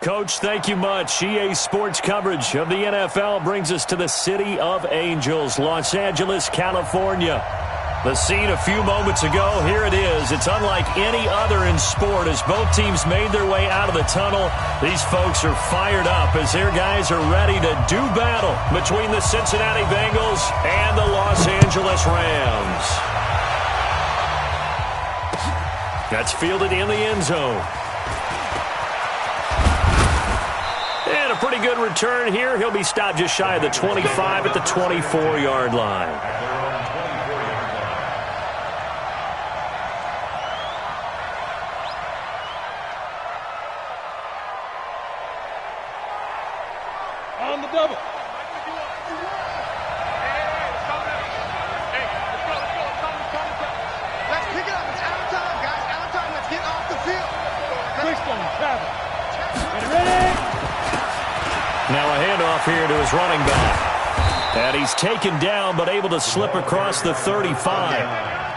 Coach, thank you much. EA Sports coverage of the NFL brings us to the City of Angels, Los Angeles, California. The scene a few moments ago, here it is. It's unlike any other in sport as both teams made their way out of the tunnel. These folks are fired up as their guys are ready to do battle between the Cincinnati Bengals and the Los Angeles Rams. That's fielded in the end zone. And a pretty good return here. He'll be stopped just shy of the 25 at the 24-yard line. On the double. Let's pick it up. It's out of time, guys. Out of time. Let's get off the field. Quickstone, travel. Get ready. Now a handoff here to his running back. And he's taken down but able to slip across the 35.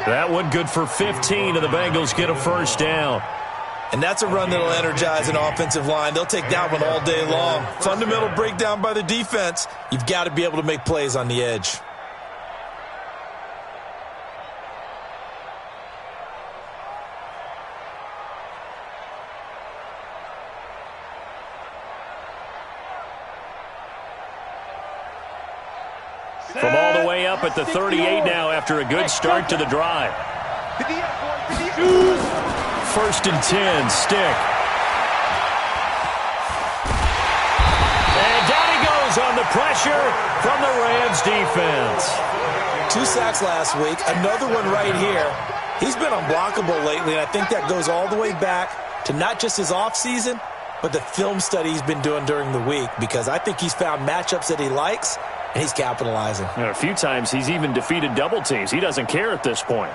That one good for 15, and the Bengals get a first down. And that's a run that'll energize an offensive line. They'll take that one all day long. Fundamental breakdown by the defense. You've got to be able to make plays on the edge. From all the way up at the 38 now after a good start to the drive. First and 10, Stick. And down he goes on the pressure from the Rams defense. 2 sacks last week, another one right here. He's been unblockable lately, and I think that goes all the way back to not just his offseason, but the film study he's been doing during the week, because I think he's found matchups that he likes, and he's capitalizing. A few times he's even defeated double teams. He doesn't care at this point.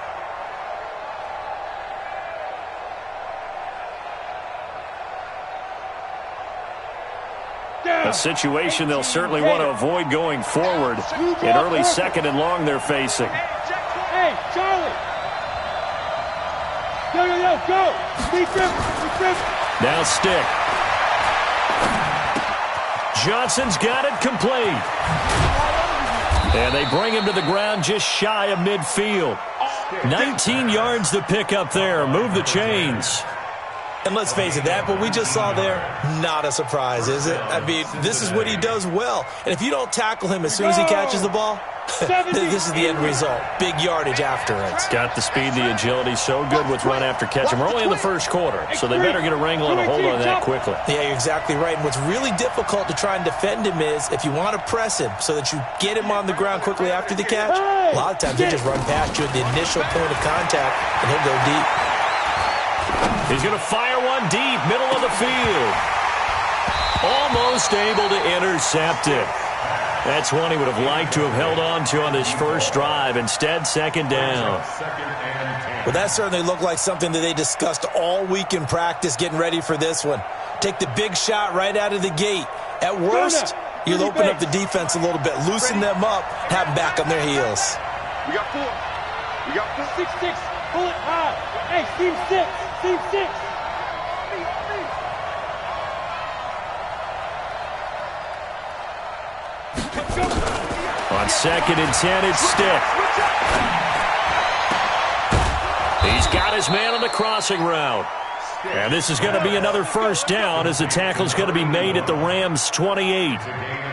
A situation they'll certainly want to avoid going forward. In early second and long they're facing. Hey, Charlie. Go. Defense. Now Stick. Johnson's got it complete. And they bring him to the ground just shy of midfield. 19 yards to pick up there. Move the chains. And let's face it, that what we just saw there, not a surprise, is it? I mean, this is what he does well. And if you don't tackle him as soon as he catches the ball, this is the end result. Big yardage after it. Got the speed, the agility, so good with run after catch. And we're only in the first quarter, so they better get a wrangle and a hold on that quickly. Yeah, you're exactly right. And what's really difficult to try and defend him is if you want to press him so that you get him on the ground quickly after the catch, a lot of times they just run past you at the initial point of contact, and he'll go deep. He's going to fire one deep, middle of the field. Almost able to intercept it. That's one he would have liked to have held on to on his first drive. Instead, second down. Well, that certainly looked like something that they discussed all week in practice getting ready for this one. Take the big shot right out of the gate. At worst, you'll open up the defense a little bit, loosen them up, have them back on their heels. We got 4. 6-6. Pull it high. Hey, team 6. Team 6. On second and 10, it's Stick. He's got his man on the crossing route. And this is going to be another first down as the tackle's going to be made at the Rams' 28.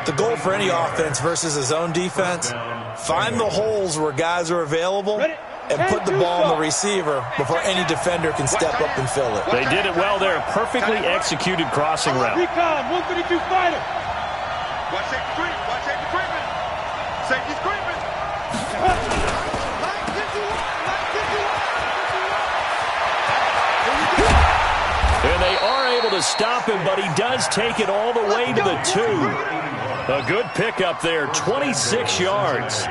The goal for any offense versus his own defense, find the holes where guys are available and put the ball on the receiver before any defender can step up and fill it. They did it well there. A perfectly executed crossing route. Recon, 132 fighter. Watch safety treatment. Watch safety treatment. Safety treatment. And they are able to stop him, but he does take it all the way to the 2. A good pickup there, 26 yards.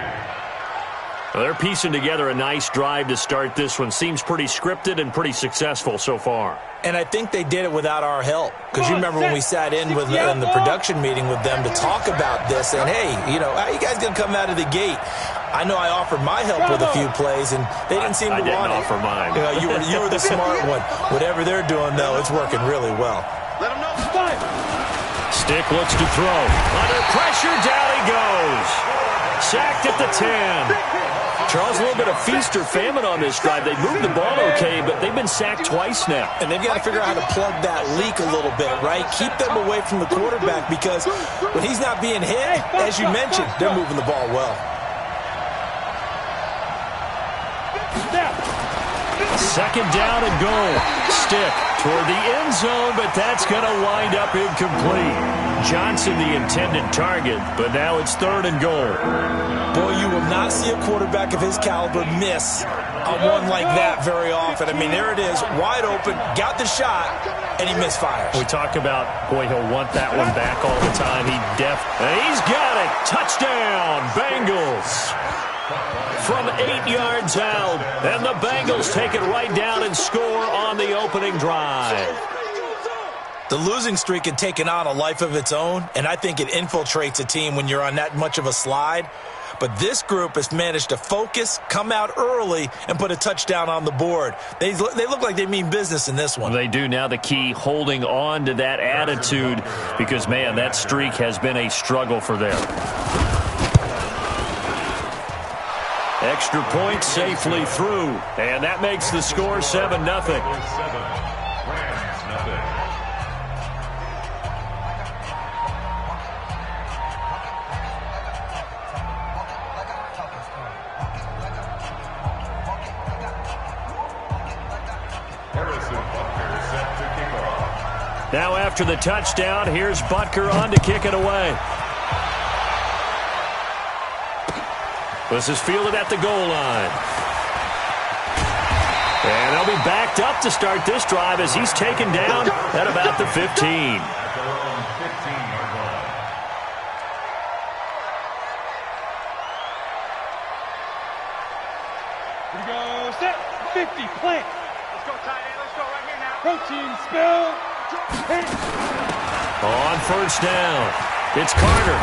Well, they're piecing together a nice drive to start this one. Seems pretty scripted and pretty successful so far. And I think they did it without our help. Because you remember when we sat in with in the production meeting with them to talk about this. And, hey, you know, how you guys going to come out of the gate? I know I offered my help with a few plays, and they didn't seem to want it. I didn't offer mine. You know, you were the smart one. Whatever they're doing, though, it's working really well. Let them know. Stick looks to throw. Under pressure, down he goes. Sacked at the 10. Charles, a little bit of feast or famine on this drive. They moved the ball okay, but they've been sacked twice now. And they've got to figure out how to plug that leak a little bit, right? Keep them away from the quarterback because when he's not being hit, as you mentioned, they're moving the ball well. Second down and goal. Stick toward the end zone, but that's going to wind up incomplete. Johnson the intended target, but now it's third and goal. Boy, you will not see a quarterback of his caliber miss a one like that very often. I mean, there it is, wide open, got the shot, and he misfires. We talk about, boy, he'll want that one back all the time. And he's got it. Touchdown, Bengals. From 8 yards out, and the Bengals take it right down and score on the opening drive. The losing streak had taken on a life of its own, and I think it infiltrates a team when you're on that much of a slide. But this group has managed to focus, come out early, and put a touchdown on the board. They look like they mean business in this one. They do. Now the key, holding on to that attitude, because, man, that streak has been a struggle for them. Extra point safely through, and that makes the score 7-0. Now after the touchdown, here's Butker on to kick it away. This is fielded at the goal line. And they'll be backed up to start this drive as he's taken down at about the 15. Here we go, set, 50, plant. Let's go, tight end. Let's go right here now. Protein spill. Hit. On first down, it's Carter.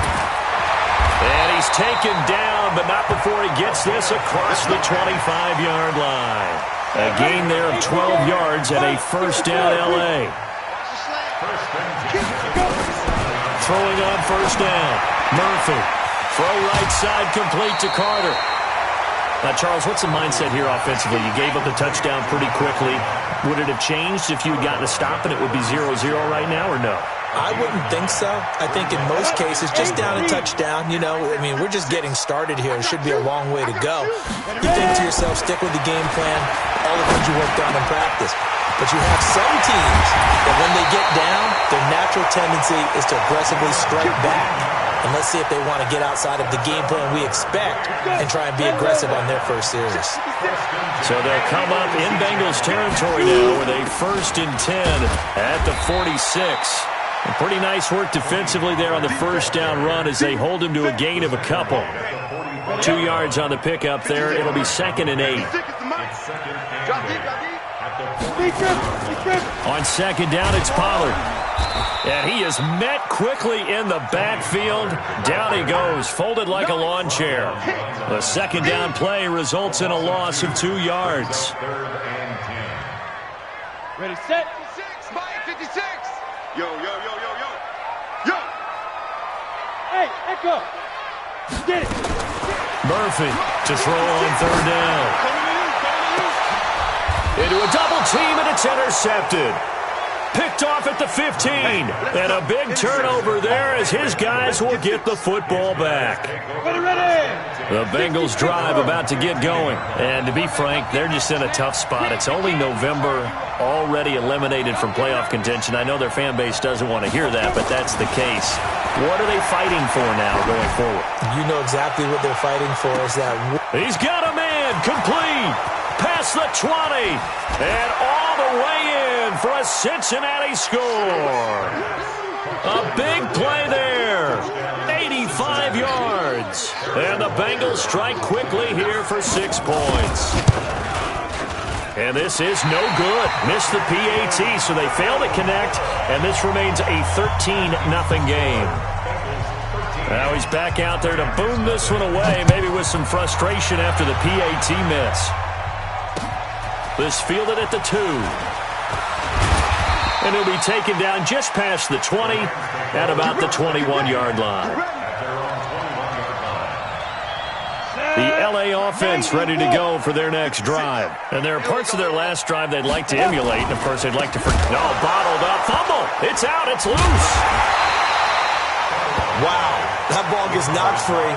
And he's taken down, but not before he gets this across the 25-yard line. A gain there of 12 yards and a first down, L.A. Throwing on first down. Murphy. Throw right side complete to Carter. Now, Charles, what's the mindset here offensively? You gave up the touchdown pretty quickly. Would it have changed if you had gotten a stop and it would be 0-0 right now, or no? I wouldn't think so. I think in most cases, just down a touchdown, you know, I mean, we're just getting started here. It should be a long way to go. You think to yourself, stick with the game plan, all the things you worked on in practice. But you have some teams that when they get down, their natural tendency is to aggressively strike back. And let's see if they want to get outside of the game plan we expect and try and be aggressive on their first series. So they'll come up in Bengals territory now with a 1st and 10 at the 46. And pretty nice work defensively there on the first down run as they hold him to a gain of a couple. 2 yards on the pickup there. It'll be 2nd and 8. On second down, it's Pollard. And he is met quickly in the backfield. Down he goes, folded like a lawn chair. The second down play results in a loss of 2 yards. Ready, set. 56. Yo, yo, yo, yo, yo. Yo. Hey, Echo. Get it. Murphy to throw on third down. Into a double team, and it's intercepted. Picked off at the 15. And a big turnover there as his guys will get the football back. The Bengals drive about to get going. And to be frank, they're just in a tough spot. It's only November, already eliminated from playoff contention. I know their fan base doesn't want to hear that, but that's the case. What are they fighting for now going forward? You know exactly what they're fighting for is that. He's got a man complete. Past the 20. And all the way in for a Cincinnati score. A big play there. 85 yards. And the Bengals strike quickly here for 6 points. And this is no good. Missed the PAT, so they fail to connect, and this remains a 13-0 game. Now he's back out there to boom this one away, maybe with some frustration after the PAT miss. This fielded at the 2. And he'll be taken down just past the 20 at about the 21-yard line. The L.A. offense ready to go for their next drive. And there are parts of their last drive they'd like to emulate. And, of course, they'd like to... bottled up. Fumble. It's out. It's loose. Wow. That ball gets knocked free,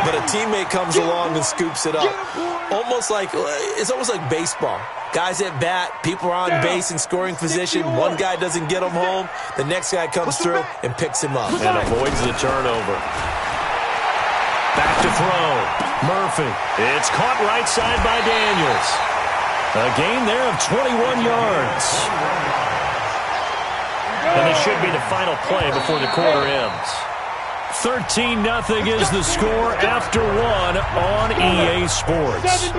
but a teammate comes along and scoops it up. It's almost like baseball. Guys at bat, people are on base in scoring position. One guy doesn't get him home. The next guy comes through and picks him up. And avoids the turnover. Back to throw. Murphy. It's caught right side by Daniels. A gain there of 21 yards. And this should be the final play before the quarter ends. 13-0 is the score after one on EA Sports.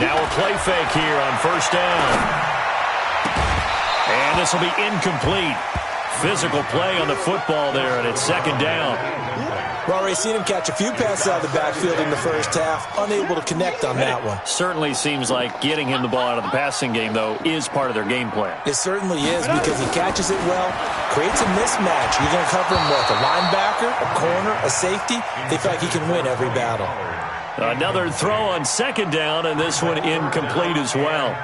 Now a play fake here on first down. And this will be incomplete. Physical play on the football there, and it's second down. Well, we've seen him catch a few passes out of the backfield in the first half, unable to connect on that one. Certainly seems like getting him the ball out of the passing game, though, is part of their game plan. It certainly is because he catches it well, creates a mismatch. You're going to cover him with a linebacker, a corner, a safety. They feel like he can win every battle. Another throw on second down, and this one incomplete as well.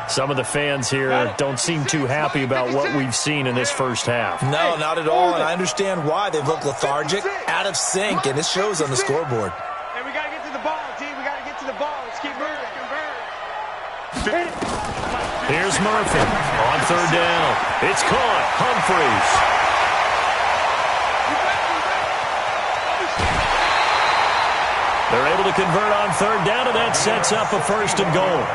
Some of the fans here don't seem too happy about what we've seen in this first half. No, not at all, and I understand why. They look lethargic, out of sync, and it shows on the scoreboard. Hey, we got to get to the ball, team. We got to get to the ball. Let's keep moving. Here's Murphy on third down. It's caught. Humphreys. They're able to convert on third down, and that sets up a first and goal.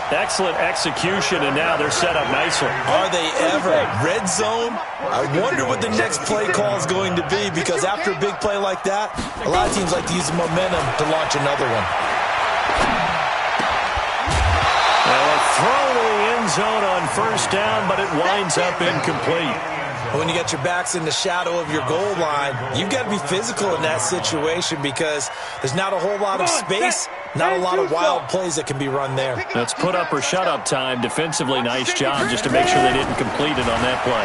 Excellent execution, and now they're set up nicely. Are they ever? Red zone? I wonder what the next play call is going to be, because after a big play like that, a lot of teams like to use the momentum to launch another one. Well, a throw to the end zone on first down, but it winds up incomplete. When you get your backs in the shadow of your goal line, you've got to be physical in that situation because there's not a whole lot of space, not a lot of wild plays that can be run there. That's put up or shut up time. Defensively, nice job just to make sure they didn't complete it on that play.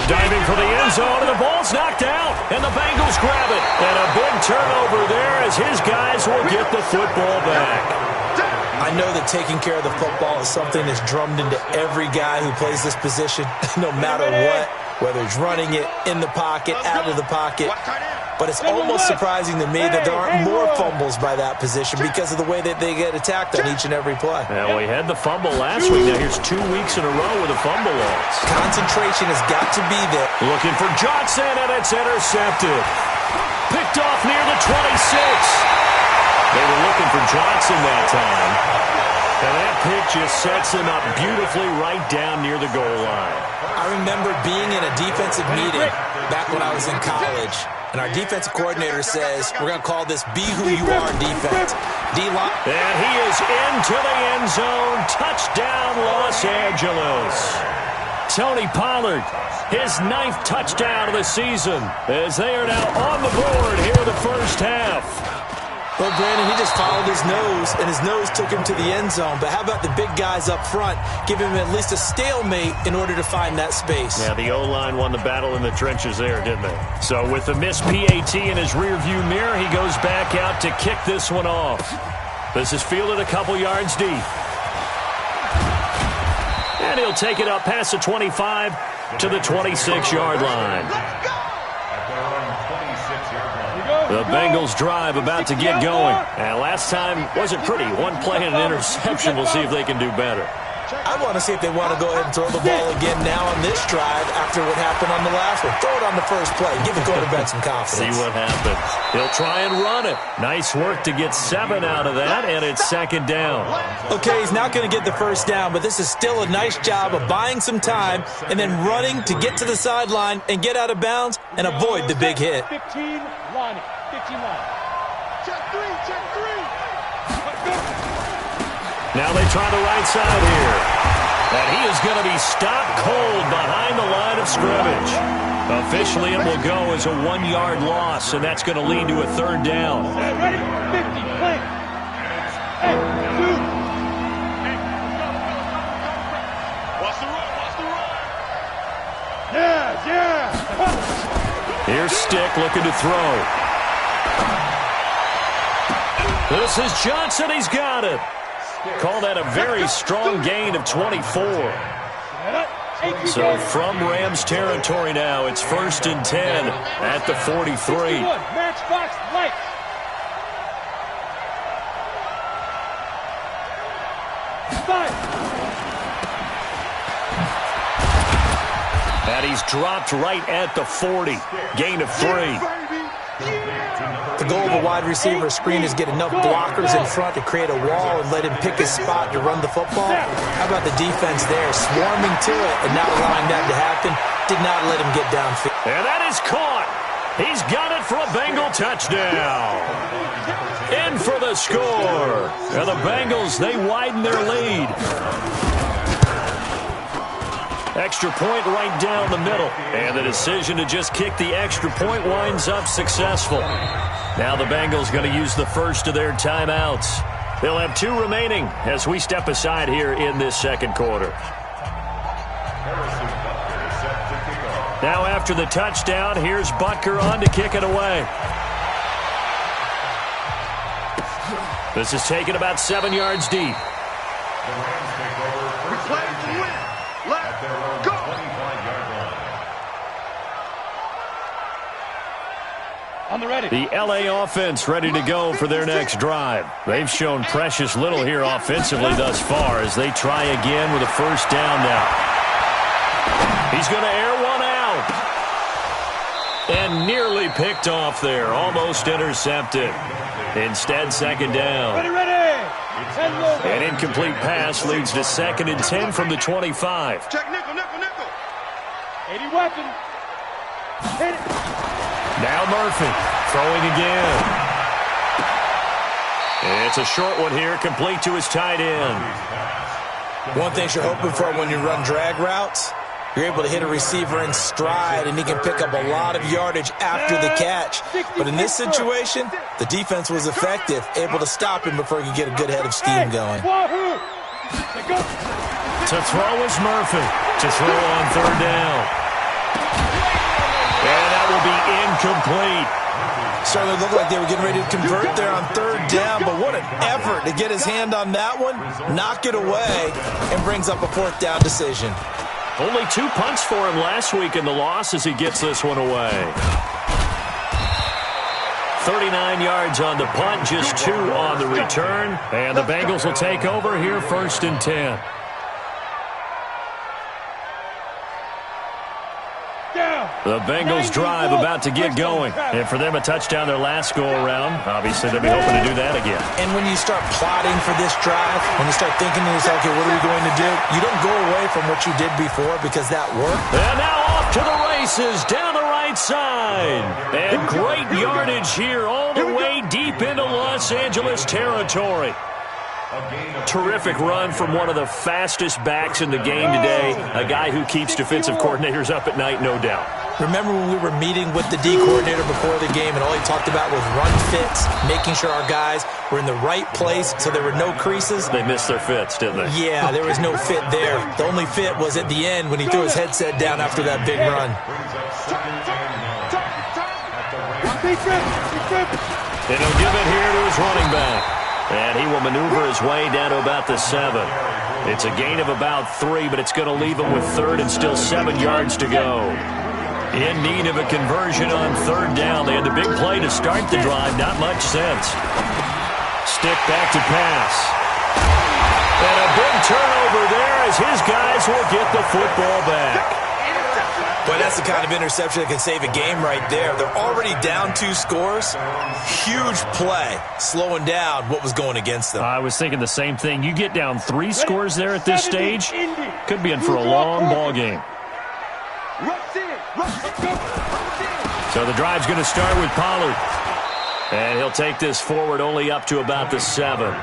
Diving for the end zone, and the ball's knocked out, and the Bengals grab it. And a big turnover there as his guys will get the football back. I know that taking care of the football is something that's drummed into every guy who plays this position, no matter what, whether he's running it, in the pocket, out of the pocket. But it's almost surprising to me that there aren't more fumbles by that position because of the way that they get attacked on each and every play. Well, we had the fumble last week. Now here's 2 weeks in a row with a fumble loss. Concentration has got to be there. Looking for Johnson, and it's intercepted. Picked off near the 26. They were looking for Johnson that time. And that pick just sets him up beautifully right down near the goal line. I remember being in a defensive meeting back when I was in college, and our defensive coordinator says, we're going to call this Be Who You Are defense. D-line. And he is into the end zone. Touchdown, Los Angeles. Tony Pollard, his 9th touchdown of the season, as they are now on the board here in the first half. Well, Brandon, he just followed his nose, and his nose took him to the end zone. But how about the big guys up front? Give him at least a stalemate in order to find that space. Yeah, the O-line won the battle in the trenches there, didn't they? So with the missed PAT in his rearview mirror, he goes back out to kick this one off. This is fielded a couple yards deep. And he'll take it up past the 25 to the 26-yard line. The Bengals drive about to get going. And last time wasn't pretty. One play and an interception. We'll see if they can do better. I want to see if they want to go ahead and throw the ball again now on this drive after what happened on the last one. Throw it on the first play. Give the quarterback some confidence. See what happens. He'll try and run it. Nice work to get 7 out of that, and it's second down. Okay, he's not going to get the first down, but this is still a nice job of buying some time and then running to get to the sideline and get out of bounds and avoid the big hit. 15 line. 15 line. Check three. Now they try the right side here. And he is going to be stopped cold behind the line of scrimmage. Officially, it will go as a 1-yard loss, and that's going to lead to a 3rd down. Ready? 50, play. Hey, dude. Watch the run, watch the run. Yeah. Here's Stick looking to throw. This is Johnson. He's got it. Call that a very strong gain of 24. So from Rams territory now, it's 1st and 10 at the 43. Matchbox lights. And he's dropped right at the 40. Gain of 3. The goal of a wide receiver screen is get enough blockers in front to create a wall and let him pick his spot to run the football. How about the defense there, swarming to it and not allowing that to happen? Did not let him get downfield. And that is caught. He's got it for a Bengal touchdown. In for the score. And the Bengals, they widen their lead. Extra point right down the middle. And the decision to just kick the extra point winds up successful. Now the Bengals going to use the first of their timeouts. They'll have 2 remaining as we step aside here in this 2nd quarter. Now after the touchdown, here's Butker on to kick it away. This is taken about 7 yards deep. We play to win. Let's go. On the ready. The LA offense ready to go for their next drive. They've shown precious little here offensively thus far as they try again with a 1st down now. He's going to air one out. And nearly picked off there. Almost intercepted. Instead, 2nd down. Ready. An incomplete pass leads to 2nd and 10 from the 25. Check nickel. 80 weapon. Hit it. Now Murphy throwing again. It's a short one here, complete to his tight end. One thing you're hoping for when you run drag routes, you're able to hit a receiver in stride, and he can pick up a lot of yardage after the catch. But in this situation, the defense was effective, able to stop him before he could get a good head of steam going. To throw is Murphy. To throw on 3rd down. And that will be incomplete. Certainly looked like they were getting ready to convert there on 3rd down, but what an effort to get his hand on that one, knock it away, and brings up a 4th down decision. Only 2 punts for him last week in the loss as he gets this one away. 39 yards on the punt, just 2 on the return. And the Bengals will take over here 1st and 10. The Bengals drive about to get going. And for them, a touchdown their last go-around. Obviously, they'll be hoping to do that again. And when you start plotting for this drive, when you start thinking to yourself, okay, what are we going to do? You don't go away from what you did before because that worked. And now off to the races down the right side. And great yardage here all the way deep into Los Angeles territory. Terrific run from one of the fastest backs in the game today. A guy who keeps defensive coordinators up at night, no doubt. Remember when we were meeting with the D coordinator before the game and all he talked about was run fits, making sure our guys were in the right place so there were no creases? They missed their fits, didn't they? Yeah, there was no fit there. The only fit was at the end when he threw his headset down after that big run. And he'll give it here to his running back. And he will maneuver his way down to about the 7. It's a gain of about 3, but it's going to leave him with 3rd and still 7 yards to go. In need of a conversion on 3rd down. They had the big play to start the drive. Not much sense. Stick back to pass. And a big turnover there as his guys will get the football back. Boy, that's the kind of interception that can save a game right there. They're already down 2 scores. Huge play, slowing down what was going against them. I was thinking the same thing. You get down 3 scores there at this stage, could be in for a long ball game. So the drive's going to start with Pollard. And he'll take this forward only up to about the 7.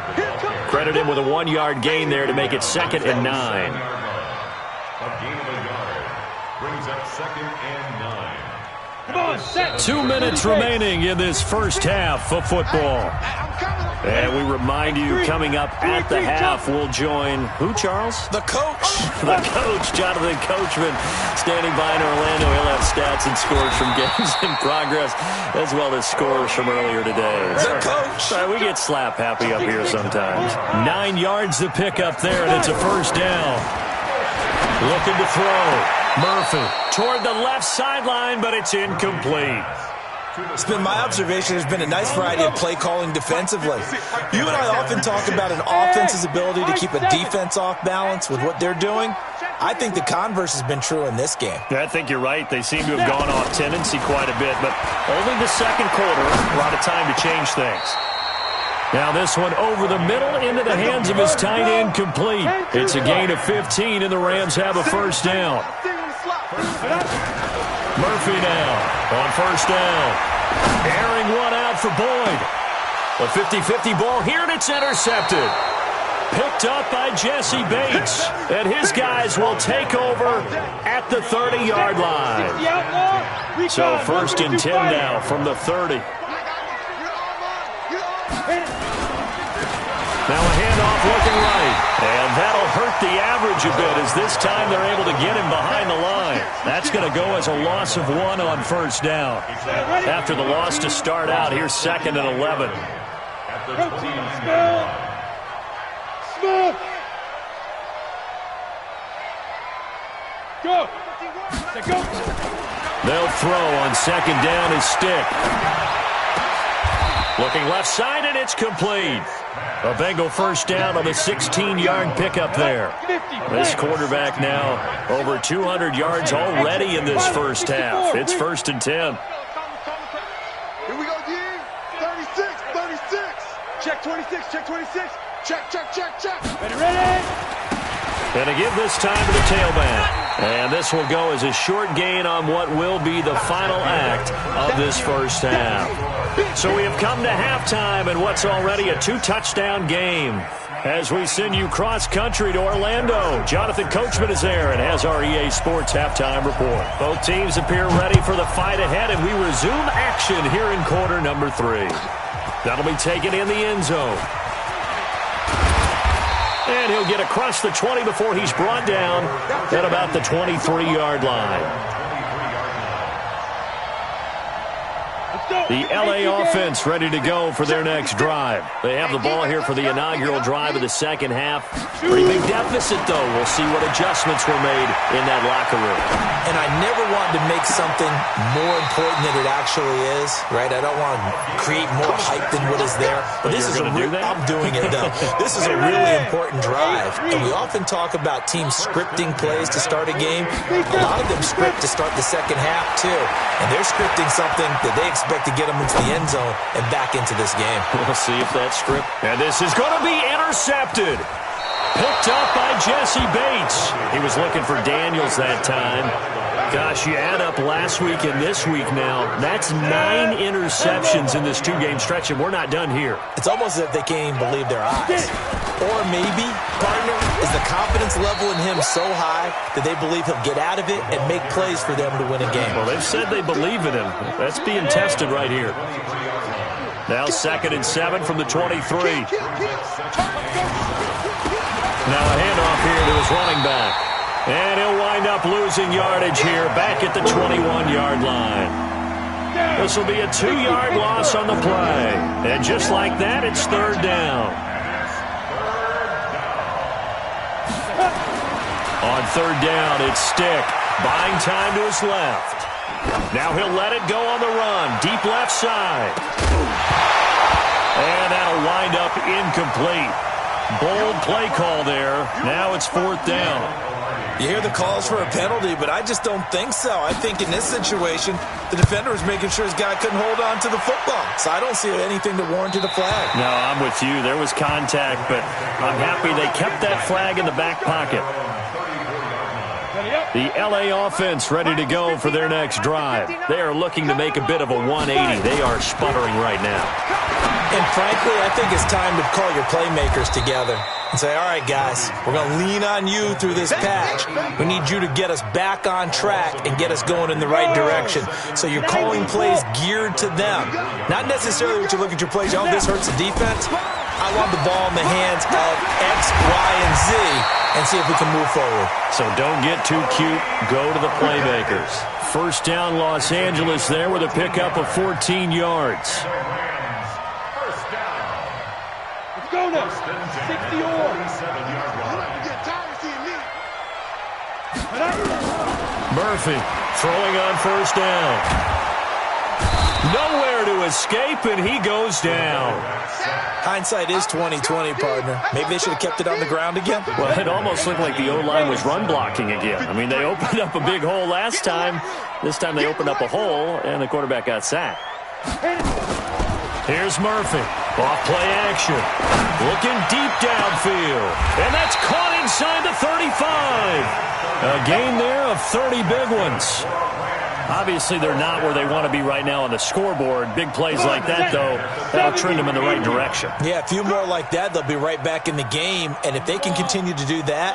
Credit him with a 1-yard gain there to make it 2nd and 9. brings up 2nd and 9. Come on, set. 2 minutes remaining in this first half of football. And we remind you, coming up at the half, we'll join who, Charles? The coach. The coach, Jonathan Coachman, standing by in Orlando. He'll have stats and scores from games in progress, as well as scores from earlier today. The coach. We get slap happy up here sometimes. 9 yards to pick up there, and it's a first down. Looking to throw. Murphy toward the left sideline, but it's incomplete. It's been my observation there's been a nice variety of play calling defensively. You and I often talk about an offense's ability to keep a defense off balance with what they're doing. I think the converse has been true in this game. I think you're right. They seem to have gone off tendency quite a bit, but only the second quarter, a lot of time to change things. Now this one over the middle into the hands of his tight end, complete. It's a gain of 15, and the Rams have a first down. Murphy now on first down. Airing one out for Boyd. A 50-50 ball here, and it's intercepted. Picked up by Jesse Bates. And his guys will take over at the 30-yard line. So first and 10 now from the 30. Now a handoff looking right. And that'll hurt the average a bit as this time they're able to get him behind the line. That's going to go as a loss of 1 on first down. After the loss to start out, here's 2nd and 11. Smith. Go. They'll throw on second down is Stick. Looking left side, and it's complete. A Bengal first down on the 16-yard pickup there. This quarterback now over 200 yards already in this first half. It's first and 10. Here we go, D. 36, 36. Check 26, check 26. Check. Ready. And to give this time to the tailback. And this will go as a short gain on what will be the final act of this first half. So we have come to halftime in what's already a 2-touchdown game. As we send you cross-country to Orlando, Jonathan Coachman is there and has our EA Sports halftime report. Both teams appear ready for the fight ahead, and we resume action here in quarter number 3. That'll be taken in the end zone. And he'll get across the 20 before he's brought down at about the 23-yard line. The L.A. offense ready to go for their next drive. They have the ball here for the inaugural drive of the second half. Pretty big deficit, though. We'll see what adjustments were made in that locker room. And I never wanted to make something more important than it actually is, right? I don't want to create more hype than what is there. But this is I'm doing it, though. This is a really important drive. And we often talk about teams scripting plays to start a game. A lot of them script to start the second half, too. And they're scripting something that they expect to get them into the end zone and back into this game. We'll see if that script. And this is going to be intercepted. Picked up by Jesse Bates. He was looking for Daniels that time. Gosh, you add up last week and this week now. That's 9 interceptions in this 2-game stretch, and we're not done here. It's almost as if they can't even believe their eyes. Or maybe, partner, is the confidence level in him so high that they believe he'll get out of it and make plays for them to win a game. Well, they've said they believe in him. That's being tested right here. Now 2nd and 7 from the 23. Now a handoff here to his running back. And he'll wind up losing yardage here back at the 21-yard line. This will be a 2-yard loss on the play. And just like that, it's third down. On third down, it's Stick. Buying time to his left. Now he'll let it go on the run. Deep left side. And that'll wind up incomplete. Bold play call there. Now it's fourth down. You hear the calls for a penalty, but I just don't think so. I think in this situation, the defender was making sure his guy couldn't hold on to the football. So I don't see anything that warranted a flag. No, I'm with you. There was contact, but I'm happy they kept that flag in the back pocket. The LA offense ready to go for their next drive. They are looking to make a bit of a 180. They are sputtering right now. And frankly, I think it's time to call your playmakers together and say, all right, guys, we're going to lean on you through this patch. We need you to get us back on track and get us going in the right direction. So you're calling plays geared to them. Not necessarily what you look at your plays, oh, this hurts the defense. I want the ball in the hands of X, Y, and Z and see if we can move forward. So don't get too cute. Go to the playmakers. First down, Los Angeles there with a pickup of 14 yards. Let's go now. 60 or. Murphy throwing on first down. Nowhere to escape, and he goes down. Hindsight is 20/20, partner. Maybe they should have kept it on the ground again. Well, it almost looked like the O-line was run blocking again. I mean, they opened up a big hole last time. This time they opened up a hole, and the quarterback got sacked. Here's Murphy. Off play action. Looking deep downfield. And that's caught inside the 35. A gain there of 30 big ones. Obviously, they're not where they want to be right now on the scoreboard. Big plays like that, though, that'll trend them in the right direction. Yeah, a few more like that, they'll be right back in the game. And if they can continue to do that,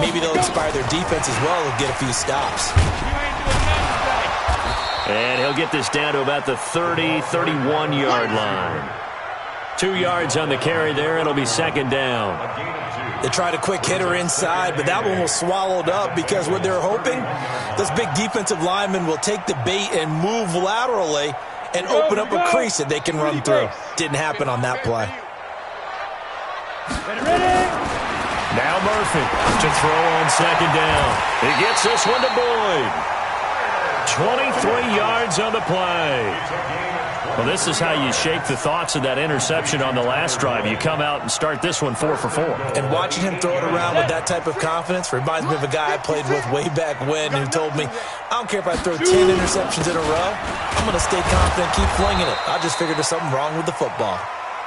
maybe they'll inspire their defense as well and get a few stops. And he'll get this down to about the 30, 31-yard line. 2 yards on the carry there. It'll be second down. They tried a quick hitter inside, but that one was swallowed up because what they're hoping, those big defensive linemen will take the bait and move laterally and open up a crease that they can run through. Didn't happen on that play. Now Murphy to throw on second down. He gets this one to Boyd. 23 yards on the play. Well, this is how you shake the thoughts of that interception on the last drive. You come out and start this one 4 for 4. And watching him throw it around with that type of confidence reminds me of a guy I played with way back when who told me, I don't care if I throw 10 interceptions in a row, I'm going to stay confident, keep flinging it. I just figured there's something wrong with the football.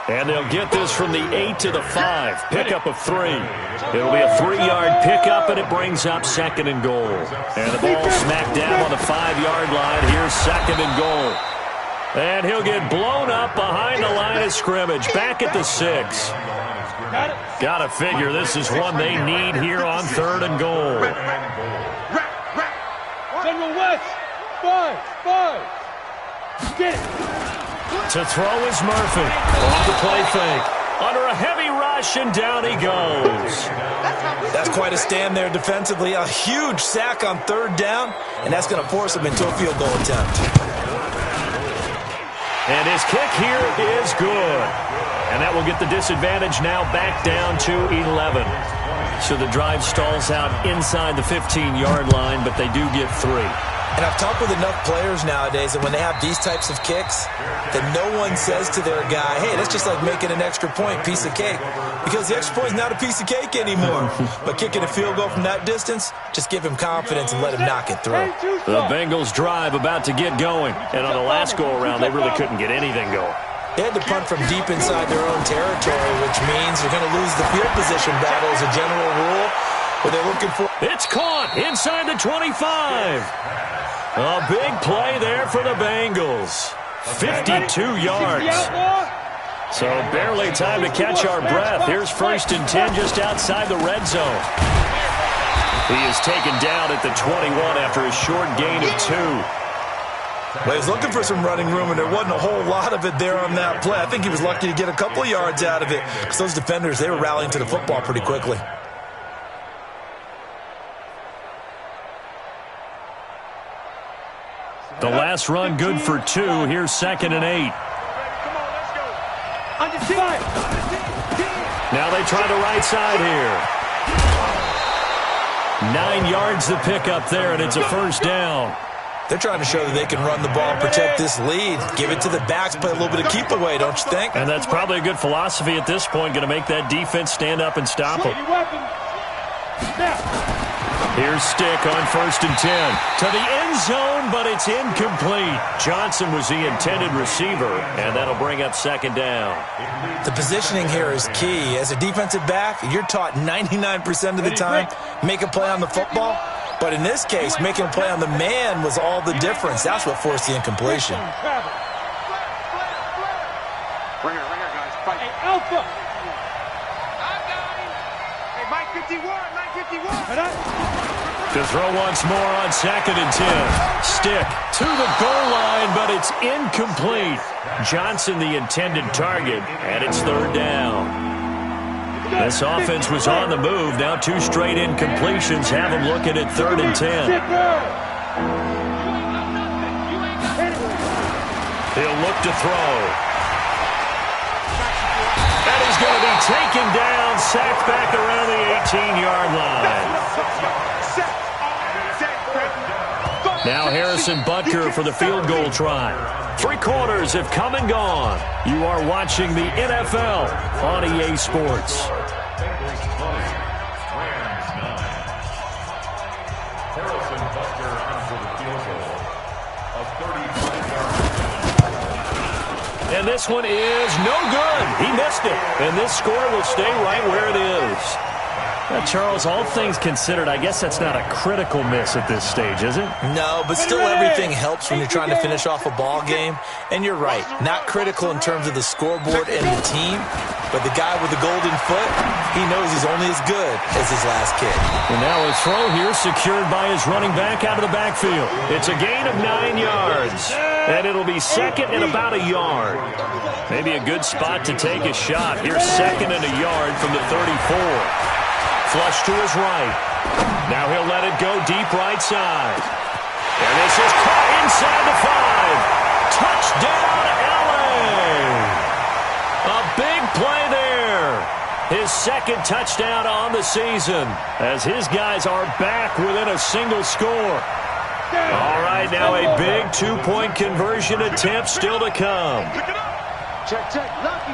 And they'll get this from the 8 to the 5. Pickup of 3. It'll be a 3-yard pickup, and it brings up second and goal. And the ball smacked down on the 5-yard line. Here's second and goal. And he'll get blown up behind the line of scrimmage. Back at the 6. Gotta figure this is one they need here on third and goal. General West. 5. Get it. To throw is Murphy. On the play fake. Under a heavy rush, and down he goes. That's quite a stand there defensively. A huge sack on third down, and that's going to force him into a field goal attempt. And his kick here is good. And that will get the disadvantage now back down to 11. So the drive stalls out inside the 15-yard line, but they do get 3. And I've talked with enough players nowadays that when they have these types of kicks, that no one says to their guy, hey, that's just like making an extra point, piece of cake. Because the extra point is not a piece of cake anymore. But kicking a field goal from that distance, just give him confidence and let him knock it through. The Bengals drive about to get going. And on the last go-around, they really couldn't get anything going. They had to punt from deep inside their own territory, which means you're going to lose the field position battle as a general rule. But they're looking for... It's caught inside the 25. A big play there for the Bengals. 52 yards. So barely time to catch our breath. Here's first and 10 just outside the red zone. He is taken down at the 21 after a short gain of 2. Well, he was looking for some running room, and there wasn't a whole lot of it there on that play. I think he was lucky to get a couple of yards out of it because those defenders, they were rallying to the football pretty quickly. The last run good for 2. Here's second and 8. Now they try the right side here. 9 yards to pick up there, and it's a first down. They're trying to show that they can run the ball and protect this lead. Give it to the backs, play a little bit of keep away, don't you think? And that's probably a good philosophy at this point, going to make that defense stand up and stop them. Here's Stick on first and 10. To the end zone, but it's incomplete. Johnson was the intended receiver, and that'll bring up second down. The positioning here is key. As a defensive back, you're taught 99% of the time, make a play on the football. But in this case, making a play on the man was all the difference. That's what forced the incompletion. Ringer, guys. Fight. Hey, Alpha. Hey, Mike 51, Mike 51. To throw once more on 2nd and 10. Stick to the goal line, but it's incomplete. Johnson the intended target, and it's 3rd down. This offense was on the move. Now 2 straight incompletions have them looking at 3rd and 10. He'll look to throw. And he's going to be taken down, sacked back around the 18-yard line. Now Harrison Butker for the field goal try. 3 quarters have come and gone. You are watching the NFL on EA Sports. Harrison Butker on for the field goal of 35 yards. And this one is no good. He missed it. And this score will stay right where it is. Charles, all things considered, I guess that's not a critical miss at this stage, is it? No, but still everything helps when you're trying to finish off a ball game. And you're right, not critical in terms of the scoreboard and the team, but the guy with the golden foot, he knows he's only as good as his last kick. And now a throw here secured by his running back out of the backfield. It's a gain of 9 yards, and it'll be 2nd and about a yard. Maybe a good spot to take a shot. Here's 2nd and a yard from the 34. Flush to his right. Now he'll let it go deep right side. And this is caught inside the 5. Touchdown, LA! A big play there. His 2nd touchdown on the season as his guys are back within a single score. All right, now a big 2-point conversion attempt still to come. Check. Lucky.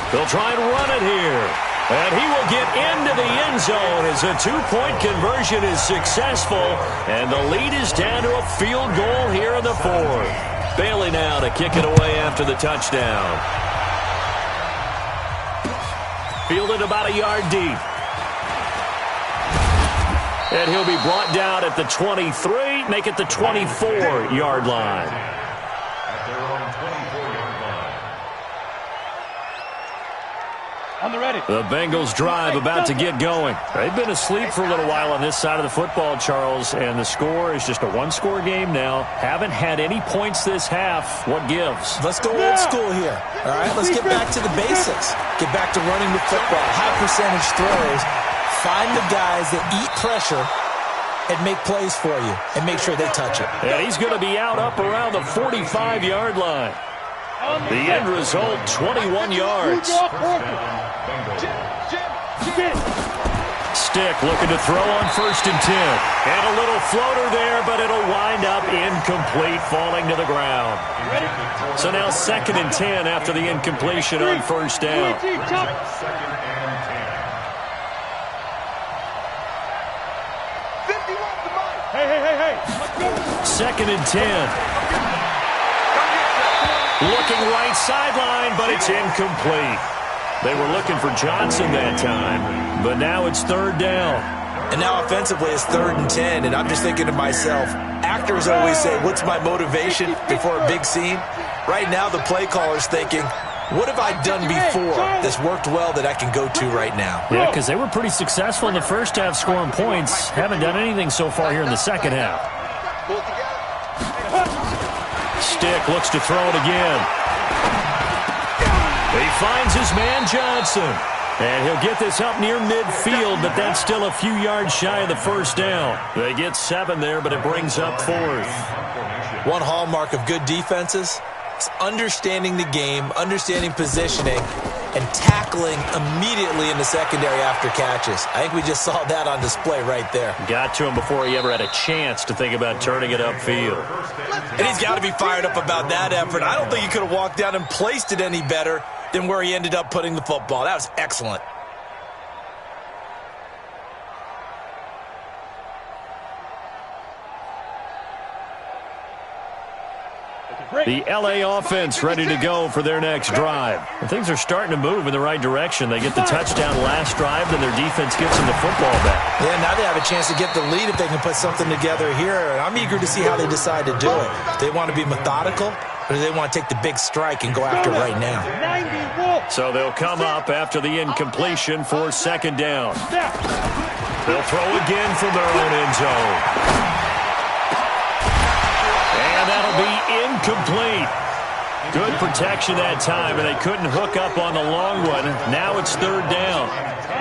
They'll try and run it here. And he will get into the end zone as a 2-point conversion is successful. And the lead is down to a field goal here in the 4th. Bailey now to kick it away after the touchdown. Fielded about a yard deep. And he'll be brought down at the 23, make it the 24-yard line. At their own 24-yard line. On the ready. The Bengals drive about to get going. They've been asleep for a little while on this side of the football, Charles, and the score is just a 1-score game now. Haven't had any points this half. What gives? Let's go old school here. All right, let's get back to the basics. Get back to running the football, high percentage throws. Find the guys that eat pressure and make plays for you and make sure they touch it. And he's going to be out up around the 45-yard line. The end result, 21 yards. Stick looking to throw on 1st and 10. And a little floater there, but it'll wind up incomplete, falling to the ground. So now 2nd and 10 after the incompletion on 1st down. 2nd and 10. 51 Hey. 2nd and 10. Looking right sideline, but it's incomplete. They were looking for Johnson that time, but now it's 3rd down. And now offensively it's 3rd and 10, and I'm just thinking to myself, actors always say, what's my motivation before a big scene? Right now the play caller's thinking, what have I done before that's worked well that I can go to right now? Yeah, because they were pretty successful in the first half scoring points. Haven't done anything so far here in the second half. Stick looks to throw it again. He finds his man Johnson. And he'll get this up near midfield, but that's still a few yards shy of the 1st down. They get 7 there, but it brings up 4th. One hallmark of good defenses is understanding the game, understanding positioning, and tackling immediately in the secondary after catches. I think we just saw that on display right there. Got to him before he ever had a chance to think about turning it upfield. And he's got to be fired up about that effort. I don't think he could have walked down and placed it any better than where he ended up putting the football. That was excellent. The LA offense ready to go for their next drive. And things are starting to move in the right direction. They get the touchdown last drive, then their defense gets them the football back. Yeah, now they have a chance to get the lead if they can put something together here. And I'm eager to see how they decide to do it. They want to be methodical, or do they want to take the big strike and go after it right now? So they'll come up after the incompletion for second down. They'll throw again from their own end zone. And that'll be incomplete. Good protection that time, and they couldn't hook up on the long one. Now it's third down.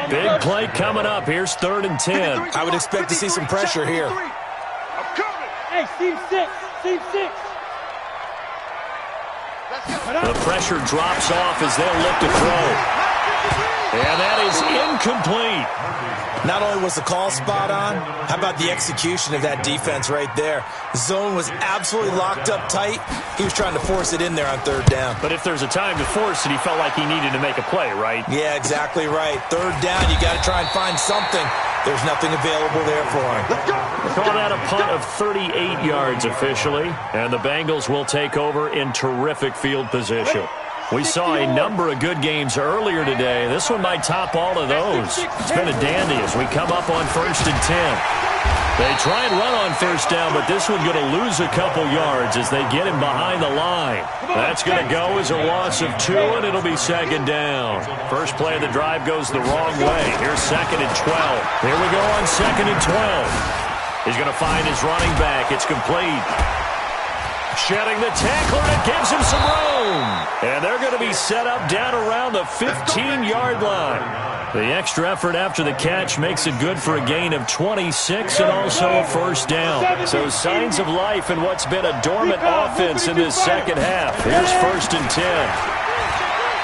Big play coming up. Here's 3rd and 10. I would expect to see some pressure here. Hey, team 6. Team 6. The pressure drops off as they'll look to throw. And that is incomplete. Not only was the call spot on, how about the execution of that defense right there? The zone was absolutely locked up tight. He was trying to force it in there on 3rd down. But if there's a time to force it, he felt like he needed to make a play, right? Yeah, exactly right. 3rd down, you got to try and find something. There's nothing available there for him. Calling out a punt of 38 yards officially, and the Bengals will take over in terrific field position. We saw a number of good games earlier today. This one might top all of those. It's been a dandy as we come up on 1st and 10. They try and run on 1st down, but this one's going to lose a couple yards as they get him behind the line. That's going to go as a loss of 2, and it'll be 2nd down. First play of the drive goes the wrong way. Here's 2nd and 12. Here we go on 2nd and 12. He's going to find his running back. It's complete. Shedding the tackler, and it gives him some room. And they're going to be set up down around the 15-yard line. The extra effort after the catch makes it good for a gain of 26 and also a 1st down. So signs of life in what's been a dormant offense in this second half. Here's 1st and 10.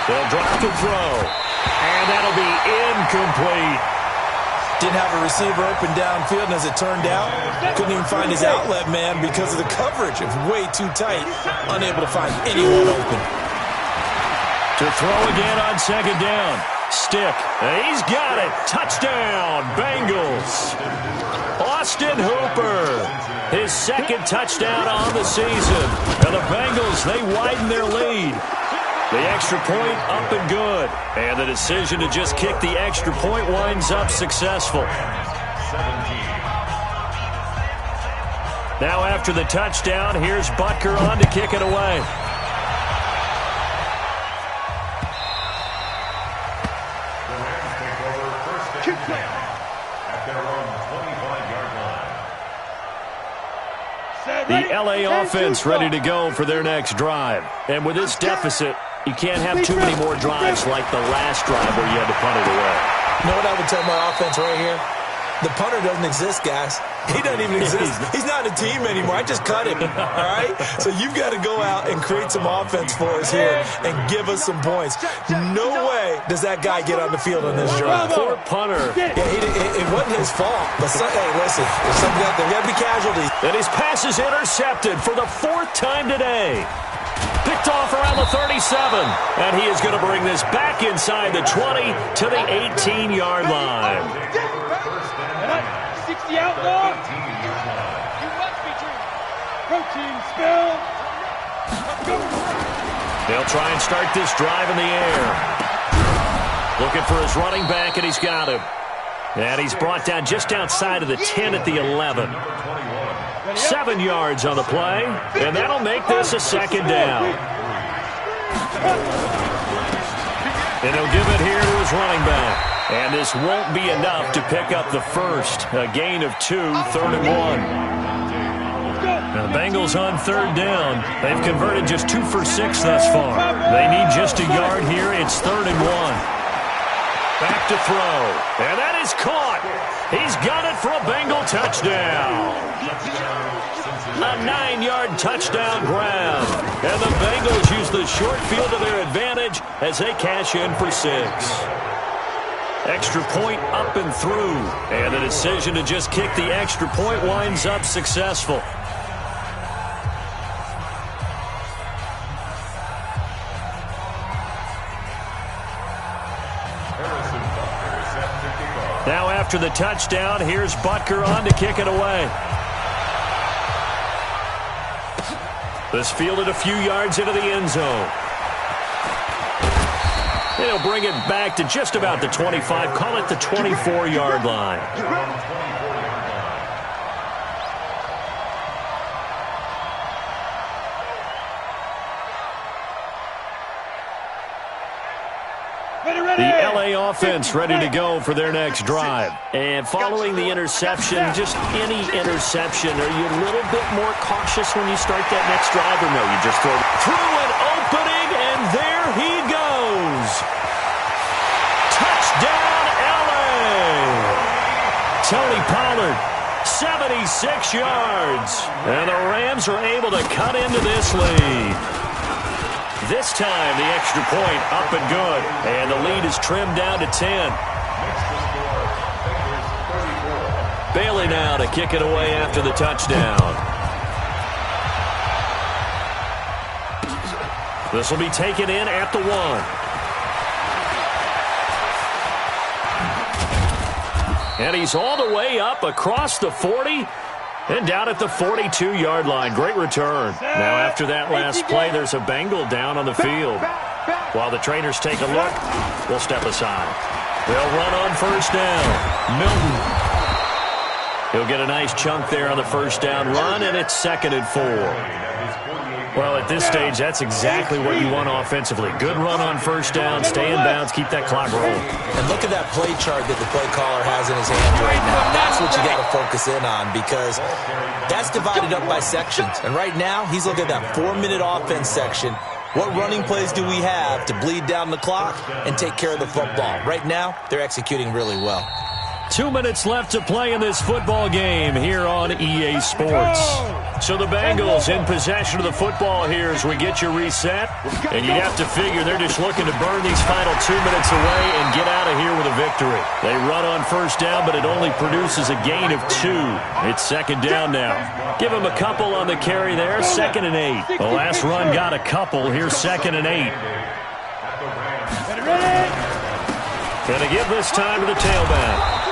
They'll drop the throw. And that'll be incomplete. Didn't have a receiver open downfield, and as it turned out, couldn't even find his outlet man because of the coverage. It was way too tight, unable to find anyone open. To throw again on 2nd down. Stick. He's got it. Touchdown, Bengals. Austin Hooper. His 2nd touchdown on the season. And the Bengals, they widen their lead. The extra point up and good. And the decision to just kick the extra point winds up successful. Now after the touchdown, here's Butker on to kick it away. The LA offense ready to go for their next drive. And with this deficit, you can't have too many more drives like the last drive where you had to punt it away. You know what I would tell my offense right here? The punter doesn't exist, guys. He doesn't even exist. He's not a team anymore. I just cut him, all right? So you've got to go out and create some offense for us here and give us some points. No way does that guy get on the field on this drive. Poor punter. Yeah, it wasn't his fault. But, hey, listen, there got to be casualties. And his pass is intercepted for the 4th time today. Picked off around the 37. And he is going to bring this back inside the 20 to the 18-yard line. 60 outlaw. You must be dreaming. Protein spill. They'll try and start this drive in the air. Looking for his running back, and he's got him. And he's brought down just outside of the 10 at the 11. 7 yards on the play, and that'll make this a 2nd down. And he'll give it here to his running back. And this won't be enough to pick up the first. A gain of 2, 3rd and 1. Now the Bengals on 3rd down. They've converted just 2 for 6 thus far. They need just a yard here. It's 3rd and 1. Back to throw. And that is caught. He's got it for a Bengal touchdown. A 9-yard touchdown grab. And the Bengals use the short field to their advantage as they cash in for 6. Extra point up and through. And the decision to just kick the extra point winds up successful. Now after the touchdown, here's Butker on to kick it away. This fielded a few yards into the end zone. He'll bring it back to just about the 25. Call it the 24-yard line. The LA offense ready to go for their next drive. And following the interception, just any interception, are you a little bit more cautious when you start that next drive, or no? You just throw it through an opening, and there he goes. Touchdown, LA! Tony Pollard, 76 yards. And the Rams are able to cut into this lead. This time, the extra point up and good. And the lead is trimmed down to 10. Bailey now to kick it away after the touchdown. This will be taken in at the 1. And he's all the way up across the 40 and down at the 42-yard line. Great return. Now after that last play, there's a Bengal down on the field. While the trainers take a look, we'll step aside. They'll run on first down. Milton. He'll get a nice chunk there on the first down run, and it's 2nd and 4. Well, at this stage, that's exactly what you want offensively. Good run on first down, stay in bounds, keep that clock rolling. And look at that play chart that the play caller has in his hand right now. That's what you got to focus in on, because that's divided up by sections. And right now, he's looking at that 4-minute offense section. What running plays do we have to bleed down the clock and take care of the football? Right now, they're executing really well. 2 minutes left to play in this football game here on EA Sports. So the Bengals in possession of the football here as we get you reset. And you'd have to figure they're just looking to burn these final 2 minutes away and get out of here with a victory. They run on first down, but it only produces a gain of 2. It's 2nd down now. Give them a couple on the carry there, 2nd and 8. The last run got a couple. Here's 2nd and 8. Going to give this time to the tailback.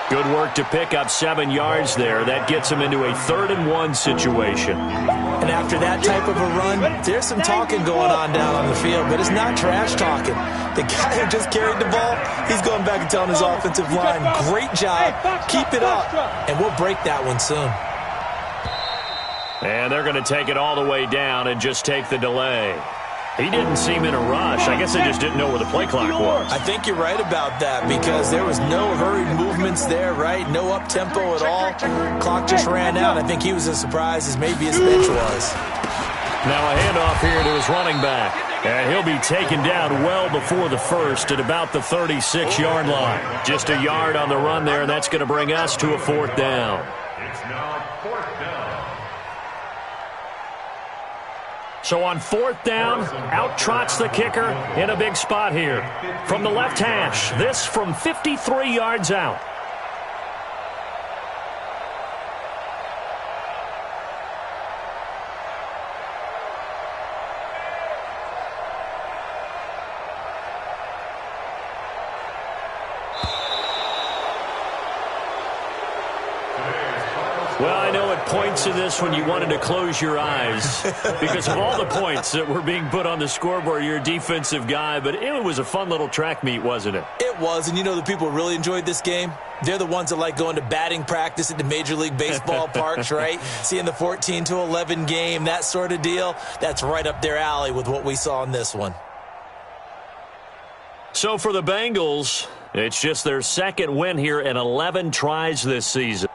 Good work to pick up 7 yards there. That gets him into a 3rd and 1 situation. And after that type of a run, there's some talking going on down on the field, but it's not trash talking. The guy who just carried the ball, he's going back and telling his offensive line, great job, keep it up, and we'll break that one soon. And they're going to take it all the way down and just take the delay. He didn't seem in a rush. I guess they just didn't know where the play clock was. I think you're right about that, because there was no hurried movements there, right? No up-tempo at all. Clock just ran out. I think he was as surprised as maybe his bench was. Now a handoff here to his running back. And he'll be taken down well before the first at about the 36-yard line. Just a yard on the run there, and that's going to bring us to a 4th down. It's now 4th down. So on 4th down, out trots the kicker in a big spot here. From the left hash, this from 53 yards out. Well, I know at points in this when you wanted to close your eyes because of all the points that were being put on the scoreboard. You're a defensive guy, but it was a fun little track meet, wasn't it? It was, and you know the people who really enjoyed this game? They're the ones that like going to batting practice at the Major League Baseball parks, right? Seeing the 14-11 game, that sort of deal. That's right up their alley with what we saw in this one. So for the Bengals, it's just their 2nd win here in 11 tries this season.